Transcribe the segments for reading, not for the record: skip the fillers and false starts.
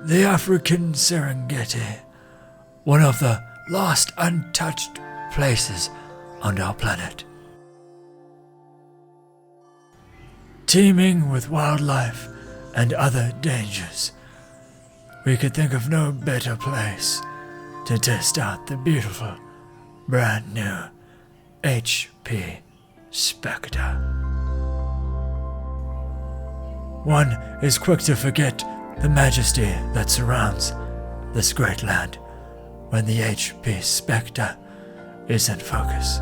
The African Serengeti, one of the last untouched places on our planet. Teeming with wildlife and other dangers, we could think of no better place to test out the beautiful, brand new HP Spectre. One is quick to forget the majesty that surrounds this great land when the HP Spectre is in focus.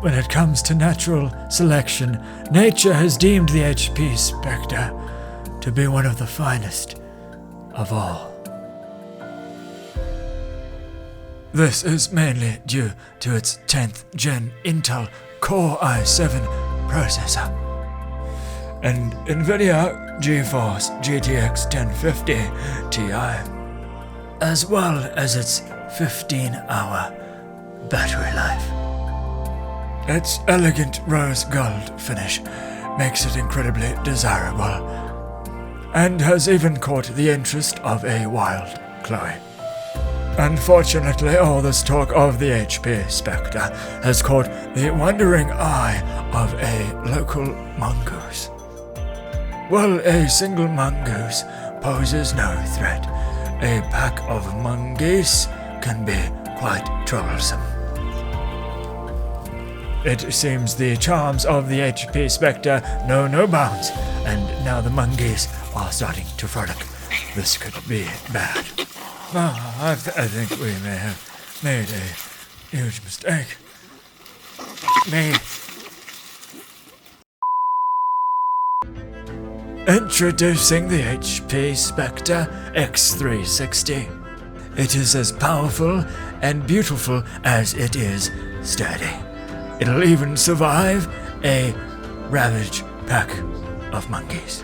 When it comes to natural selection, nature has deemed the HP Spectre to be one of the finest of all. This is mainly due to its 10th gen Intel Core i7 processor and NVIDIA GeForce GTX 1050 Ti, as well as its 15-hour battery life. Its elegant rose gold finish makes it incredibly desirable, and has even caught the interest of a wild Chloe. Unfortunately, all this talk of the HP Spectre has caught the wondering eye of a local mongoose. While a single mongoose poses no threat, a pack of mongoose can be quite troublesome. It seems the charms of the HP Spectre know no bounds, and now the mongoose are starting to frolic. This could be bad. I think we may have made a huge mistake. Introducing the HP Spectre X360. It is as powerful and beautiful as it is sturdy. It'll even survive a ravaged pack of monkeys.